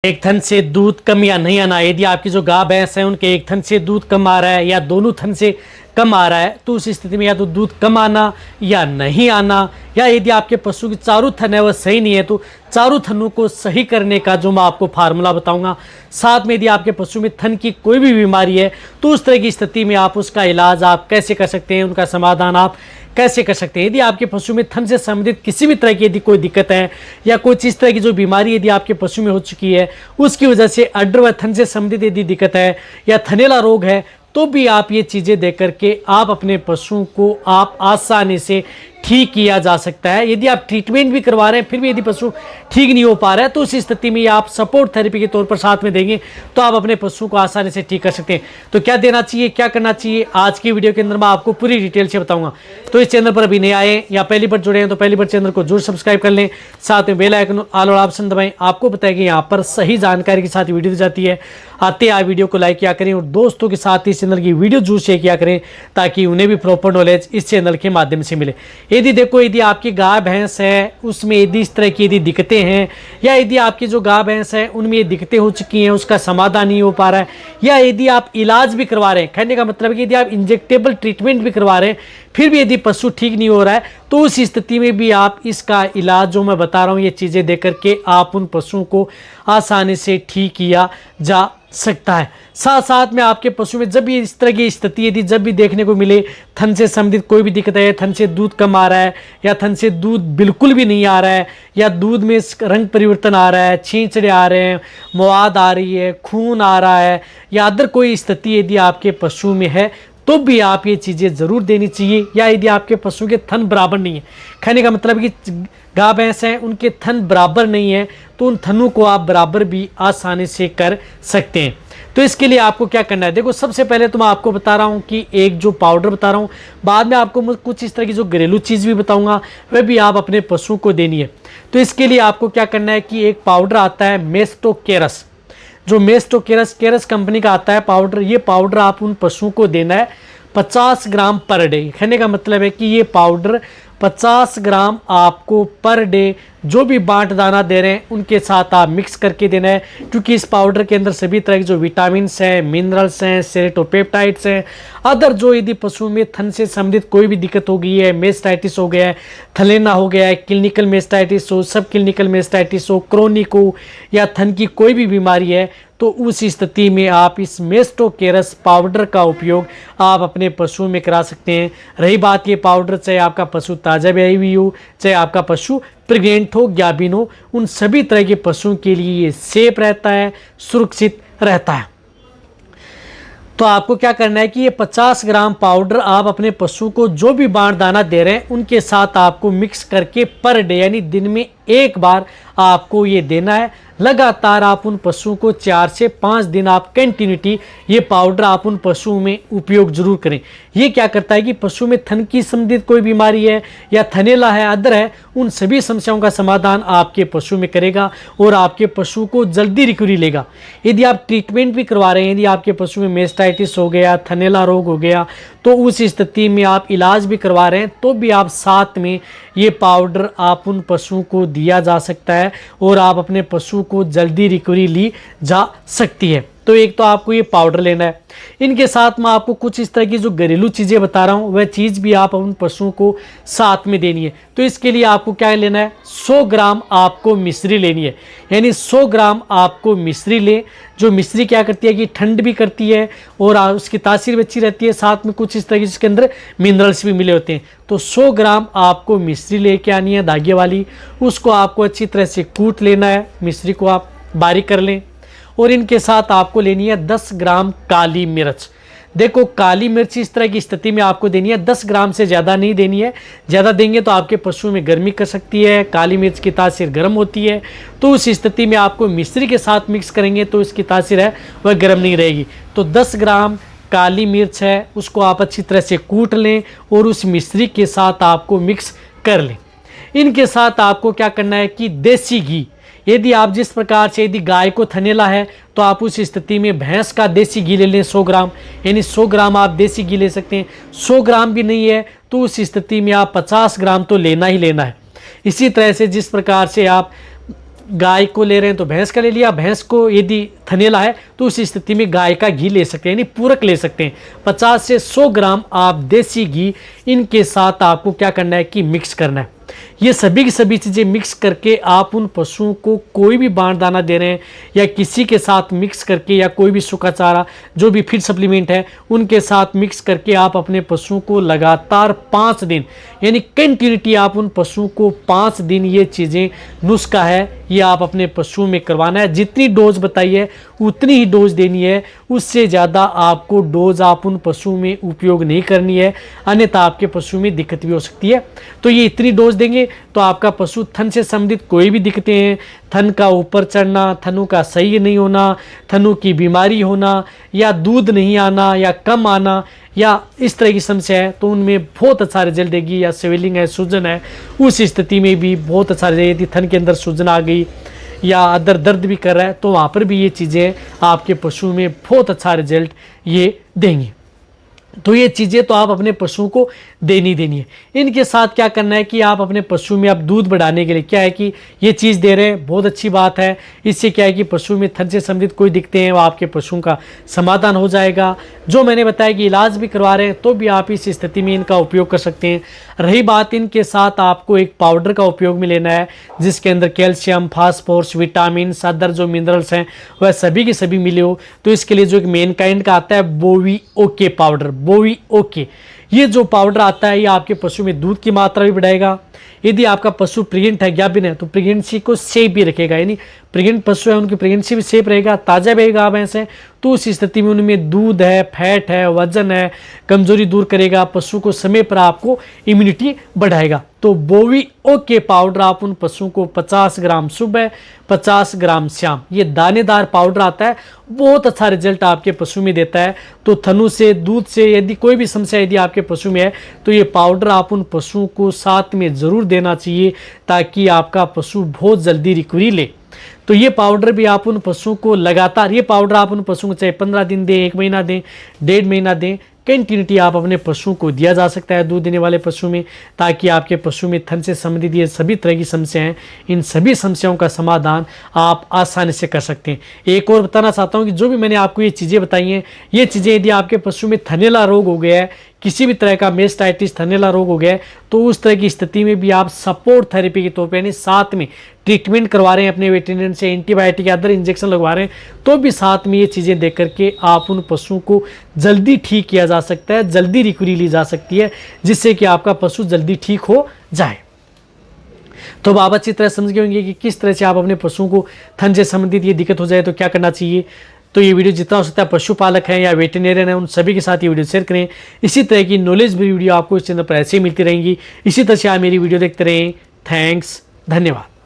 एक थन से दूध कम या नहीं आना। यदि आपकी जो गाय भैंस है उनके एक थन से दूध कम आ रहा है या दोनों थन से कम आ रहा है तो उस स्थिति में या तो दूध कम आना या नहीं आना, या यदि आपके पशु की चारों थन है वह सही नहीं है तो चारों थनों को सही करने का जो मैं आपको फार्मूला बताऊंगा। साथ में यदि आपके पशु में थन की कोई भी बीमारी है तो उस तरह की स्थिति में आप उसका इलाज आप कैसे कर सकते हैं, उनका समाधान आप कैसे कर सकते हैं। यदि आपके पशु में थन से संबंधित किसी भी तरह की यदि कोई दिक्कत है या कोई इस तरह की जो बीमारी यदि आपके पशु में हो चुकी है उसकी वजह से अड्डर व थन से संबंधित यदि दिक्कत है या थनेला रोग है तो भी आप ये चीज़ें देख करके आप अपने पशुओं को आप आसानी से ठीक किया जा सकता है। यदि आप ट्रीटमेंट भी करवा रहे हैं फिर भी यदि पशु ठीक नहीं हो पा रहा है तो उस स्थिति में आप सपोर्ट थेरेपी के तौर पर साथ में देंगे तो आप अपने पशु को आसानी से ठीक कर सकते हैं। तो क्या देना चाहिए, क्या करना चाहिए, आज की वीडियो के अंदर मैं आपको पूरी डिटेल से बताऊंगा। तो इस चैनल पर अभी नए आए या पहली बार जुड़े हैं तो पहली बार चैनल को जरूर सब्सक्राइब कर लें, साथ में बेल आइकन ऑल ऑप्शन दबाएं। आपको पता है कि यहाँ पर सही जानकारी के साथ वीडियो दी जाती है। आते आप वीडियो को लाइक किया करें और दोस्तों के साथ इस चैनल की वीडियो जरूर शेयर किया करें ताकि उन्हें भी प्रॉपर नॉलेज इस चैनल के माध्यम से मिले। यदि देखो यदि आपकी गाय भैंस है उसमें यदि इस तरह की यदि दिक्कतें हैं या यदि आपकी जो गाय भैंस है उनमें ये दिक्कतें हो चुकी हैं, उसका समाधान नहीं हो पा रहा है, या यदि आप इलाज भी करवा रहे हैं, कहने का मतलब है कि यदि आप इंजेक्टेबल ट्रीटमेंट भी करवा रहे हैं फिर भी यदि पशु ठीक नहीं हो रहा है तो उस स्थिति में भी आप इसका इलाज जो मैं बता रहा हूँ ये चीज़ें देख करके आप उन पशुओं को आसानी से ठीक किया जा सकता है। साथ साथ में आपके पशु में जब भी इस तरह की स्थिति यदि जब भी देखने को मिले, थन से संबंधित कोई भी दिक्कत है, थन से दूध कम आ रहा है या थन से दूध बिल्कुल भी नहीं आ रहा है या दूध में रंग परिवर्तन आ रहा है, छींचड़े आ रहे हैं, मवाद आ रही है, खून आ रहा है या अदर कोई स्थिति यदि आपके पशु में है तो भी आप ये चीज़ें ज़रूर देनी चाहिए। या यदि आपके पशु के थन बराबर नहीं है, कहने का मतलब कि गाय भैंस हैं उनके थन बराबर नहीं है तो उन थनों को आप बराबर भी आसानी से कर सकते हैं। तो इसके लिए आपको क्या करना है, देखो सबसे पहले तो मैं आपको बता रहा हूँ कि एक जो पाउडर बता रहा हूँ, बाद में आपको कुछ इस तरह की जो घरेलू चीज़ भी बताऊँगा वह भी आप अपने पशु को देनी है। तो इसके लिए आपको क्या करना है कि एक पाउडर आता है मेस्टोकेरस, जो मेस्टोकेरस कंपनी का आता है पाउडर, ये पाउडर आप उन पशुओं को देना है 50 ग्राम पर डे। कहने का मतलब है कि ये पाउडर 50 ग्राम आपको पर डे जो भी बांट दाना दे रहे हैं उनके साथ आप मिक्स करके देना है, क्योंकि इस पाउडर के अंदर सभी तरह के जो विटामिन्स हैं, मिनरल्स हैं, सेरोटोपेप्टाइड्स हैं, अदर जो यदि पशु में थन से संबंधित कोई भी दिक्कत हो गई है, मेस्टाइटिस हो गया है, थलेना हो गया है, क्लिनिकल मेस्टाइटिस हो, सब क्लिनिकल मेस्टाइटिस हो, क्रोनिक हो या थन की कोई भी बीमारी है तो उस स्थिति में आप इस मेस्टोकेरस पाउडर का उपयोग आप अपने पशुओं में करा सकते हैं। रही बात ये पाउडर चाहे आपका पशु ताज़ा ब्याई हुई हो, चाहे आपका पशु प्रेग्नेंट हो, ज्ञाबिन हो, उन सभी तरह के पशुओं के लिए ये सेफ रहता है, सुरक्षित रहता है। तो आपको क्या करना है कि ये 50 ग्राम पाउडर आप अपने पशु को जो भी बांट दाना दे रहे हैं उनके साथ आपको मिक्स करके पर डे यानी दिन में एक बार आपको ये देना है। लगातार आप उन पशुओं को 4 से 5 दिन आप कंटिन्यूटी ये पाउडर आप उन पशुओं में उपयोग जरूर करें। ये क्या करता है कि पशु में थन की संबंधित कोई बीमारी है या थनेला है, अदर है, उन सभी समस्याओं का समाधान आपके पशु में करेगा और आपके पशु को जल्दी रिकवरी लेगा। यदि आप ट्रीटमेंट भी करवा रहे हैं, यदि आपके पशु में मेस्टाइटिस हो गया, थनेला रोग हो गया तो उस स्थिति में आप इलाज भी करवा रहे हैं तो भी आप साथ में ये पाउडर आप उन पशुओं को दिया जा सकता है और आप अपने पशु को जल्दी रिकवरी ली जा सकती है। तो एक तो आपको ये पाउडर लेना है, इनके साथ मैं आपको कुछ इस तरह की जो घरेलू चीज़ें बता रहा हूँ वह चीज़ भी आप उन पशुओं को साथ में देनी है। तो इसके लिए आपको क्या लेना है, 100 ग्राम आपको मिश्री लेनी है, यानी 100 ग्राम आपको मिश्री लें। जो मिश्री क्या करती है कि ठंड भी करती है और उसकी तासीर भी अच्छी रहती है, साथ में कुछ इस तरह की जिसके अंदर मिनरल्स भी मिले होते हैं। तो 100 ग्राम आपको मिश्री लेके आनी है धागे वाली, उसको आपको अच्छी तरह से कूट लेना है, मिश्री को आप बारीक कर लें और इनके साथ आपको लेनी है 10 ग्राम काली मिर्च। देखो काली मिर्च इस तरह की स्थिति में आपको देनी है 10 ग्राम से ज़्यादा नहीं देनी है, ज़्यादा देंगे तो आपके पशु में गर्मी कर सकती है, काली मिर्च की तासीर गर्म होती है। तो उस स्थिति में आपको मिश्री के साथ मिक्स करेंगे तो इसकी तासीर है वह गर्म नहीं रहेगी। तो 10 ग्राम काली मिर्च है उसको आप अच्छी तरह से कूट लें और उस मिश्री के साथ आपको मिक्स कर लें। इनके साथ आपको क्या करना है कि देसी घी, यदि आप जिस प्रकार से यदि गाय को थनेला है तो आप उस स्थिति में भैंस का देसी घी ले लें 100 ग्राम, यानी 100 ग्राम आप देसी घी ले सकते हैं। 100 ग्राम भी नहीं है तो उस स्थिति में आप 50 ग्राम तो लेना ही लेना है। इसी तरह से जिस प्रकार से आप गाय को ले रहे हैं तो भैंस का ले लिया, भैंस को यदि थनेला है तो उस स्थिति में गाय का घी ले सकते हैं, यानी पूरक ले सकते हैं। 50 से 100 ग्राम आप देसी घी इनके साथ आपको क्या करना है कि मिक्स करना है। ये सभी की सभी चीज़ें मिक्स करके आप उन पशुओं को कोई भी बाण दाना दे रहे हैं या किसी के साथ मिक्स करके, या कोई भी सूखा चारा जो भी फीड सप्लीमेंट है उनके साथ मिक्स करके आप अपने पशुओं को लगातार 5 दिन, यानी कंटिन्यूटी आप उन पशुओं को 5 दिन ये चीज़ें नुस्खा है ये आप अपने पशुओं में करवाना है। जितनी डोज बताई है उतनी ही डोज देनी है, उससे ज़्यादा आपको डोज आप उन पशुओं में उपयोग नहीं करनी है, अन्यथा आपके पशु में दिक्कत भी हो सकती है। तो ये इतनी डोज देंगे तो आपका पशु थन से संबंधित कोई भी दिक्कतें हैं, थन का ऊपर चढ़ना, थनों का सही नहीं होना, थनों की बीमारी होना, या दूध नहीं आना या कम आना, या इस तरह की समस्या है, तो उनमें बहुत अच्छा रिजल्ट देगी। या स्वेलिंग है, सूजन है, उस स्थिति में भी बहुत अच्छा रिजल्ट। यदि थन के अंदर सूजन आ गई या अदर दर्द भी कर रहा है तो वहाँ पर भी ये चीज़ें आपके पशु में बहुत अच्छा रिजल्ट ये देंगी। तो ये चीज़ें तो आप अपने पशुओं को देनी है। इनके साथ क्या करना है कि आप अपने पशु में आप दूध बढ़ाने के लिए क्या है कि ये चीज़ दे रहे हैं, बहुत अच्छी बात है। इससे क्या है कि पशु में थन से संबंधित कोई दिक्कतें हैं वो आपके पशुओं का समाधान हो जाएगा। जो मैंने बताया कि इलाज भी करवा रहे हैं तो भी आप इस स्थिति में इनका उपयोग कर सकते हैं। रही बात, इनके साथ आपको एक पाउडर का उपयोग में लेना है जिसके अंदर कैल्शियम, फास्फोरस, विटामिन, अदर जो मिनरल्स हैं वह सभी के सभी मिले हो। तो इसके लिए जो एक मेन काइंड का आता है बोवी ओके पाउडर, बोवी ओके, ये जो पाउडर आता है ये आपके पशु में दूध की मात्रा भी बढ़ाएगा। यदि आपका पशु प्रेग्नेंट है, ज्ञापिन है, तो प्रेगनेंसी को सेफ भी रखेगा, यानी प्रेग्नेंट पशु है उनकी प्रेगनेंसी भी सेफ रहेगा, ताज़ा रहेगा भैंस है तो उस स्थिति में उनमें दूध है, फैट है, वजन है, कमजोरी दूर करेगा, पशु को समय पर आपको इम्यूनिटी बढ़ाएगा। तो बोवी ओके पाउडर आप उन पशुओं को 50 ग्राम सुबह, 50 ग्राम शाम, ये दानेदार पाउडर आता है, बहुत अच्छा रिजल्ट आपके पशु में देता है। तो थनों से, दूध से यदि कोई भी समस्या यदि आपके पशु में है तो ये पाउडर आप उन पशुओं को साथ में ज़रूर देना चाहिए ताकि आपका पशु बहुत जल्दी रिकवरी ले। तो ये पाउडर भी आप उन पशुओं को लगातार, ये पाउडर आप उन पशुओं को चाहे 15 दिन दें, 1 महीना दें, 1.5 महीना दें, कंटिन्यूटी आप अपने पशुओं को दिया जा सकता है दूध देने वाले पशु में, ताकि आपके पशु में थन से संबंधित ये सभी तरह की समस्याएं हैं, इन सभी समस्याओं का समाधान आप आसानी से कर सकते हैं। एक और बताना चाहता हूं कि जो भी मैंने आपको ये चीज़ें बताई हैं, ये चीज़ें यदि आपके पशु में थनेला रोग हो गया है, किसी भी तरह का मेस्टाइटिस, थनेला रोग हो गया है, तो उस तरह की स्थिति में भी आप सपोर्ट थेरेपी के तौर पर, यानी साथ में ट्रीटमेंट करवा रहे हैं अपने वेटरनरी से, एंटीबायोटिक या अदर इंजेक्शन लगवा रहे हैं, तो भी साथ में ये चीज़ें देख करके आप उन पशुओं को जल्दी ठीक किया जा सकता है, जल्दी रिकवरी ली जा सकती है, जिससे कि आपका पशु जल्दी ठीक हो जाए। तो अब आप अच्छी तरह समझ गए होंगे कि किस तरह से आप अपने पशुओं को थन से संबंधित ये दिक्कत हो जाए तो क्या करना चाहिए। तो ये वीडियो जितना हो सकता है पशुपालक हैं या वेटरनरियन हैं उन सभी के साथ ये वीडियो शेयर करें। इसी तरह की नॉलेज भी वीडियो आपको इस चैनल पर ऐसे ही मिलती रहेंगी। इसी तरह से आप मेरी वीडियो देखते रहें। थैंक्स, धन्यवाद।